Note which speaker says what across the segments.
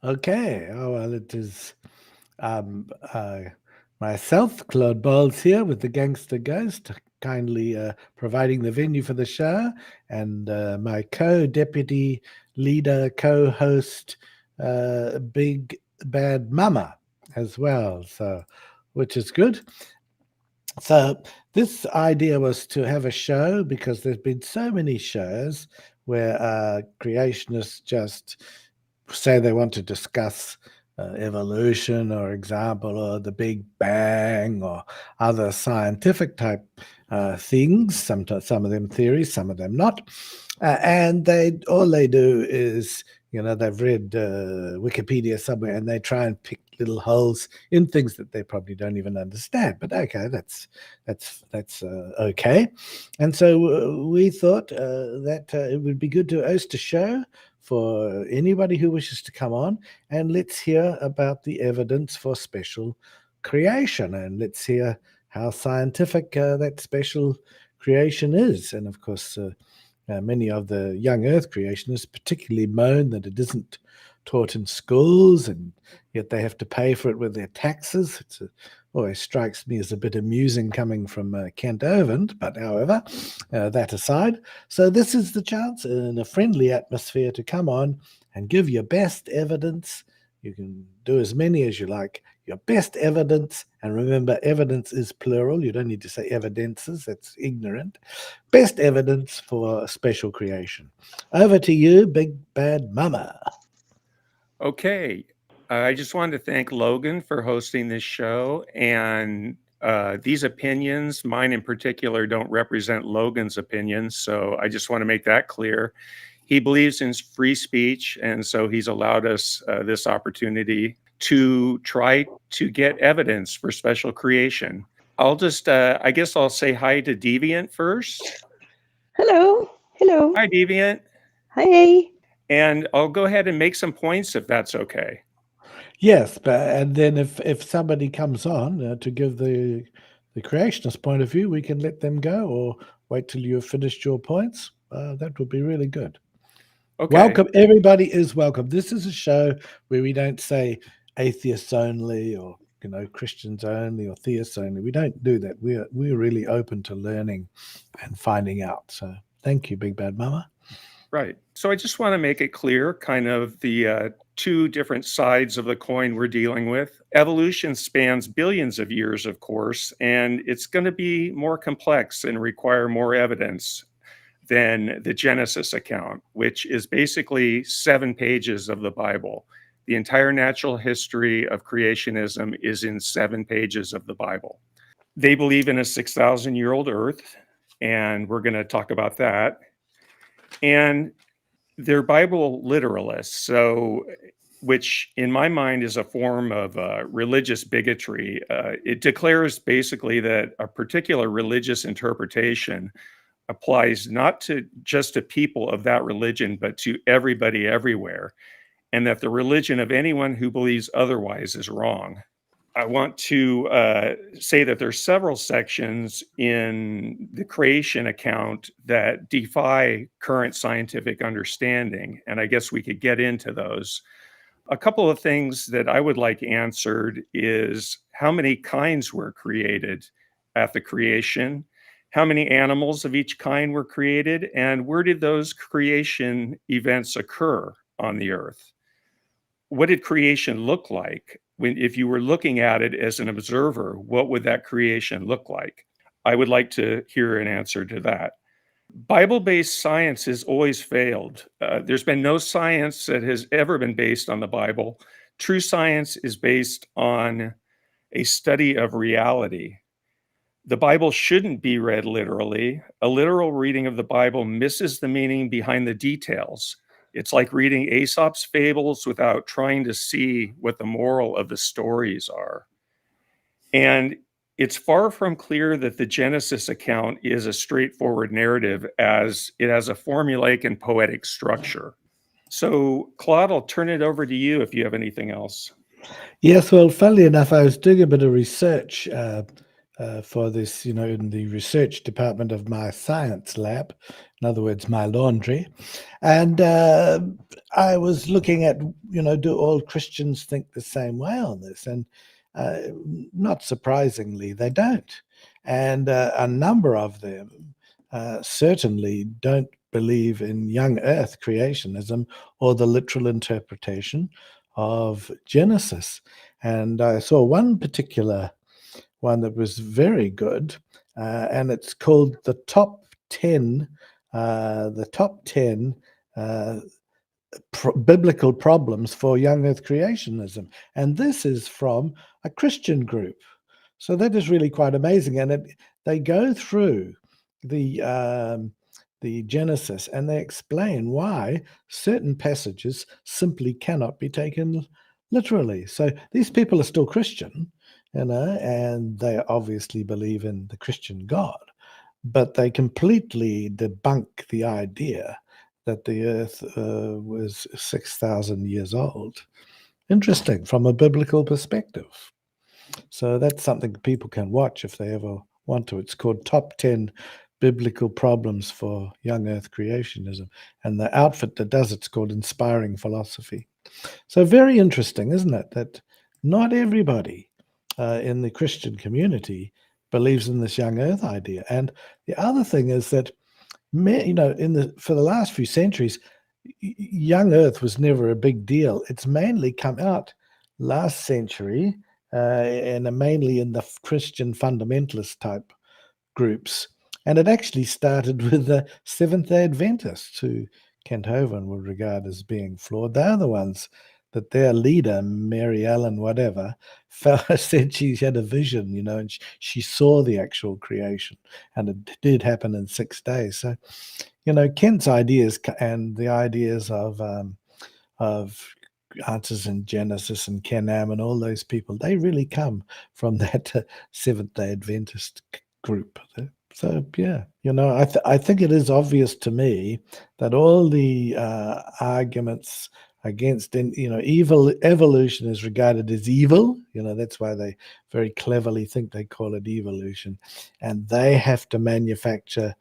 Speaker 1: Okay. Oh, well, it is um, uh, myself, Claude Bawles, here with the Gangster Ghost, kindly providing the venue for the show, and my co-deputy leader, co-host, Big Bad Mama, as well. So, which is good. So this idea was to have a show because there's been so many shows where creationists just say they want to discuss evolution, or example, or the Big Bang, or other scientific type things. Sometimes some of them theories, some of them not, and they all they do is, they've read Wikipedia somewhere, and they try and pick little holes in things that they probably don't even understand. But okay, that's okay. And so we thought that it would be good to host a show for anybody who wishes to come on, and let's hear about the evidence for special creation, and let's hear how scientific that special creation is. And of course, many of the young Earth creationists particularly moan that it isn't taught in schools, and yet they have to pay for it with their taxes. Always strikes me as a bit amusing coming from Kent Ovent, but however, that aside, so this is the chance in a friendly atmosphere to come on and give your best evidence. You can do as many as you like. Your best evidence, and remember, evidence is plural. You don't need to say evidences, that's ignorant. Best evidence for special creation. Over to you, Big Bad Mama.
Speaker 2: Okay. I just wanted to thank Logan for hosting this show. And these opinions, mine in particular, don't represent Logan's opinions. So I just want to make that clear. He believes in free speech, and so he's allowed us this opportunity to try to get evidence for special creation. I'll just, I guess I'll say hi to Deviant first.
Speaker 3: Hello. Hello.
Speaker 2: Hi, Deviant.
Speaker 3: Hi.
Speaker 2: And I'll go ahead and make some points if that's okay.
Speaker 1: Yes, but and then if somebody comes on to give the creationist point of view, we can let them go, or wait till you've finished your points. That would be really good.
Speaker 2: Okay.
Speaker 1: Welcome, everybody is welcome. This is a show where we don't say atheists only, or Christians only, or theists only. We don't do that. We're really open to learning and finding out. So thank you, Big Bad Mama.
Speaker 2: Right. So I just want to make it clear kind of the two different sides of the coin we're dealing with. Evolution spans billions of years, of course, and it's going to be more complex and require more evidence than the Genesis account, which is basically 7 pages of the Bible. The entire natural history of creationism is in 7 pages of the Bible. They believe in a 6,000-year-old Earth, and we're going to talk about that. And they're Bible literalists, so which in my mind is a form of religious bigotry. It declares basically that a particular religious interpretation applies not to just to people of that religion, but to everybody everywhere, and that the religion of anyone who believes otherwise is wrong. I want to say that there's several sections in the creation account that defy current scientific understanding, and I guess we could get into those. A couple of things that I would like answered is how many kinds were created at the creation, how many animals of each kind were created, and where did those creation events occur on the earth? What did creation look like? If you were looking at it as an observer, what would that creation look like? I would like to hear an answer to that. Bible-based science has always failed. There's been no science that has ever been based on the Bible. True science is based on a study of reality. The Bible shouldn't be read literally. A literal reading of the Bible misses the meaning behind the details. It's like reading Aesop's fables without trying to see what the moral of the stories are. And it's far from clear that the Genesis account is a straightforward narrative, as it has a formulaic and poetic structure. So, Claude, I'll turn it over to you if you have anything else.
Speaker 1: Yes, well, funnily enough, I was doing a bit of research for this, in the research department of my science lab, in other words, my laundry. And I was looking at, do all Christians think the same way on this? And not surprisingly, they don't. And a number of them certainly don't believe in young earth creationism or the literal interpretation of Genesis. And I saw one particular one that was very good, and it's called the top 10 biblical problems for young earth creationism, and this is from a Christian group. So that is really quite amazing, and they go through the Genesis, and they explain why certain passages simply cannot be taken literally. So these people are still Christian, and they obviously believe in the Christian God, but they completely debunk the idea that the earth was 6,000 years old. Interesting from a biblical perspective. So that's something people can watch if they ever want to. It's called Top 10 Biblical Problems for Young Earth Creationism. And the outfit that does it's called Inspiring Philosophy. So very interesting, isn't it? That not everybody in the Christian community believes in this young earth idea. And the other thing is that, for the last few centuries, young earth was never a big deal. It's mainly come out last century, and mainly in the Christian fundamentalist type groups. And it actually started with the Seventh-day Adventists, who Kent Hovind would regard as being flawed. They're the ones that their leader, Mary Ellen whatever, said she had a vision, and she saw the actual creation, and it did happen in 6 days. So, Kent's ideas and the ideas of Answers in Genesis and Ken Ham and all those people, they really come from that Seventh-day Adventist group. So, yeah, I think it is obvious to me that all the arguments against, evil evolution is regarded as evil. That's why they very cleverly think they call it evolution, and they have to manufacture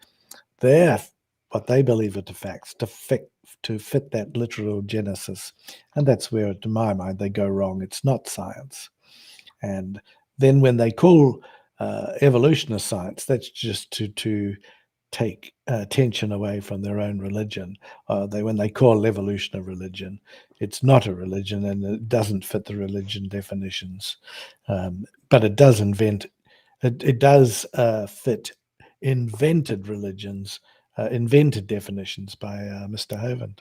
Speaker 1: what they believe are the facts to fit that literal Genesis, and that's where, to my mind, they go wrong. It's not science. And then when they call evolution a science, that's just to take attention away from their own religion. When they call evolution a religion, it's not a religion, and it doesn't fit the religion definitions. But it does fit invented religions, invented definitions by Mr. Hovind.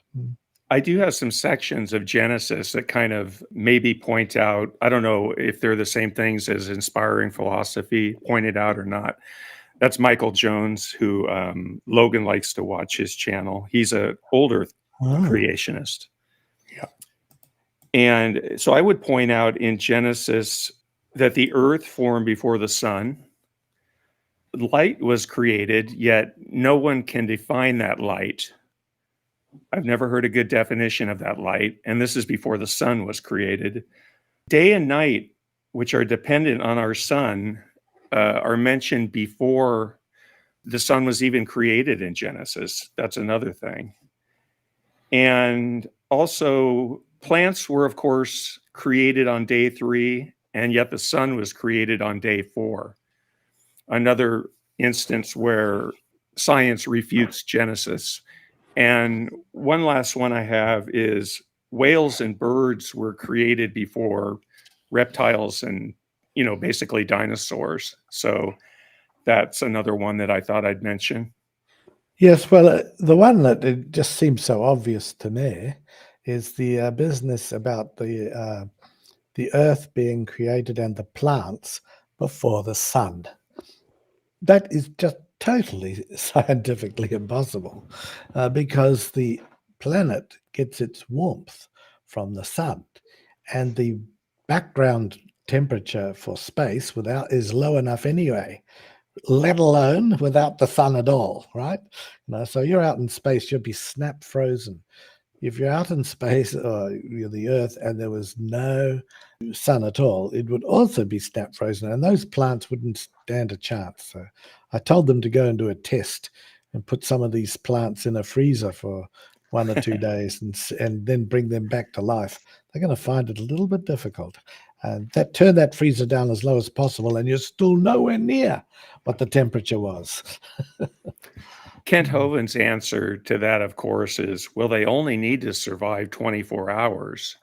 Speaker 2: I do have some sections of Genesis that kind of maybe point out, I don't know if they're the same things as Inspiring Philosophy pointed out or not. That's Michael Jones, who Logan likes to watch his channel. He's an older creationist.
Speaker 1: Yeah.
Speaker 2: And so I would point out in Genesis that the earth formed before the sun. Light was created, yet no one can define that light. I've never heard a good definition of that light, and this is before the sun was created. Day and night, which are dependent on our sun, are mentioned before the sun was even created in Genesis. That's another thing. And also, plants were, of course, created on day 3, and yet the sun was created on day 4. Another instance where science refutes Genesis. And one last one I have is whales and birds were created before reptiles and, basically dinosaurs. So that's another one that I thought I'd mention.
Speaker 1: Yes, well, the one that it just seems so obvious to me is the business about the earth being created and the plants before the sun. That is just totally scientifically impossible, because the planet gets its warmth from the sun, and the background temperature for space is low enough anyway, let alone without the sun at all, right? So you're out in space, you'll be snap frozen. if you're out in space or the Earth and there was no sun at all, it would also be snap frozen, and those plants wouldn't stand a chance. So I told them to go and do a test and put some of these plants in a freezer for 1 or 2 days and then bring them back to life. They're going to find it a little bit difficult. And turn that freezer down as low as possible, and you're still nowhere near what the temperature was.
Speaker 2: Kent Hovind's answer to that, of course, is, well, they only need to survive 24 hours.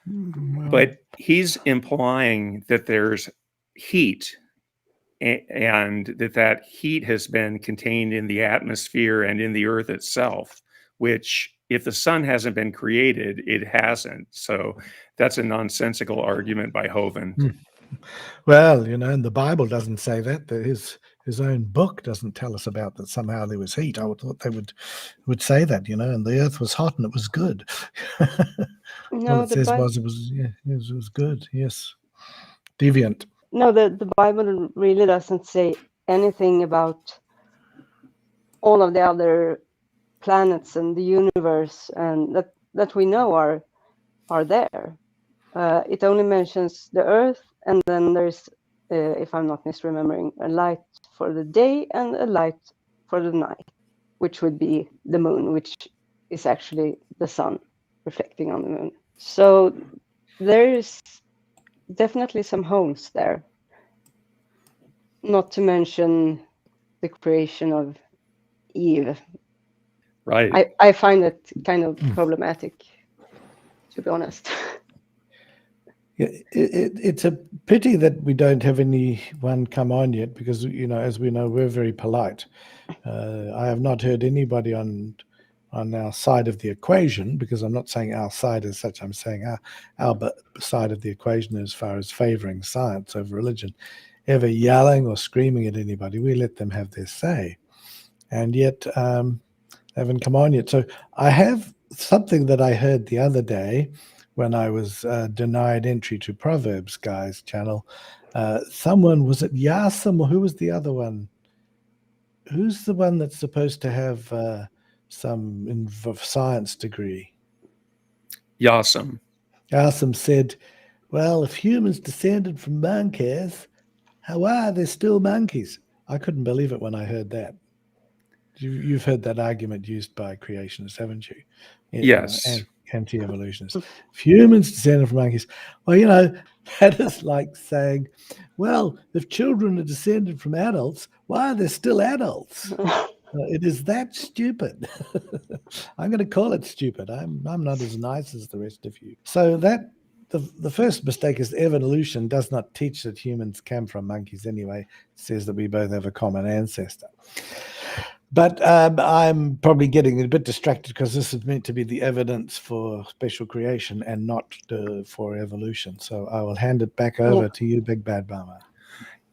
Speaker 2: But he's implying that there's heat, and that heat has been contained in the atmosphere and in the Earth itself, which, if the sun hasn't been created, it hasn't. So that's a nonsensical argument by Hovind.
Speaker 1: Well, and the Bible doesn't say that. His own book doesn't tell us about that somehow there was heat. I would thought they would say that, and the earth was hot and it was good.
Speaker 3: No,
Speaker 1: All it says was it was good. Yes. Deviant.
Speaker 3: No, the Bible really doesn't say anything about all of the other planets and the universe, and that we know are there. It only mentions the Earth, and then there's, if I'm not misremembering, a light for the day and a light for the night, which would be the moon, which is actually the sun reflecting on the moon. So there's definitely some holes there. Not to mention the creation of Eve.
Speaker 2: Right.
Speaker 3: I find it kind of problematic, to be honest.
Speaker 1: Yeah, it's a pity that we don't have anyone come on yet, because as we know, we're very polite. I have not heard anybody on our side of the equation, because I'm not saying our side as such. I'm saying our side of the equation as far as favoring science over religion, ever yelling or screaming at anybody. We let them have their say, and yet haven't come on yet. So I have something that I heard the other day when I was denied entry to ProverbsGuys channel. Someone, was it Yasim, or who was the other one? Who's the one that's supposed to have some science degree?
Speaker 2: Yasim.
Speaker 1: Yasim said, well, if humans descended from monkeys, how are there still monkeys? I couldn't believe it when I heard that. You've heard that argument used by creationists, haven't you?
Speaker 2: Yes.
Speaker 1: Anti-evolutionists. If humans descended from monkeys, well, that is like saying, well, if children are descended from adults, why are there still adults? It is that stupid. I'm going to call it stupid. I'm not as nice as the rest of you. So that the first mistake is evolution does not teach that humans came from monkeys anyway. It says that we both have a common ancestor. But I'm probably getting a bit distracted, because this is meant to be the evidence for special creation and not for evolution. So I will hand it back over to you, Big Bad Mama.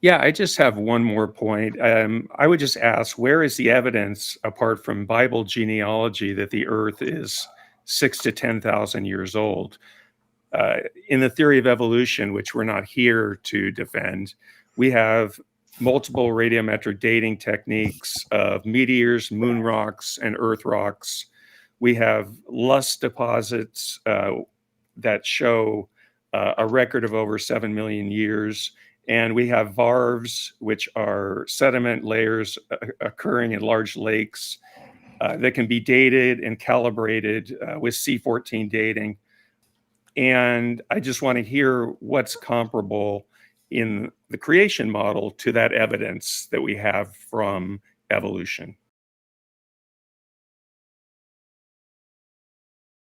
Speaker 2: Yeah, I just have one more point. I would just ask, where is the evidence, apart from Bible genealogy, that the Earth is 6,000 to 10,000 years old? In the theory of evolution, which we're not here to defend, we have multiple radiometric dating techniques of meteors, moon rocks, and Earth rocks. We have lust deposits that show a record of over 7 million years. And we have varves, which are sediment layers occurring in large lakes that can be dated and calibrated with C14 dating. And I just want to hear what's comparable in the creation model to that evidence that we have from evolution.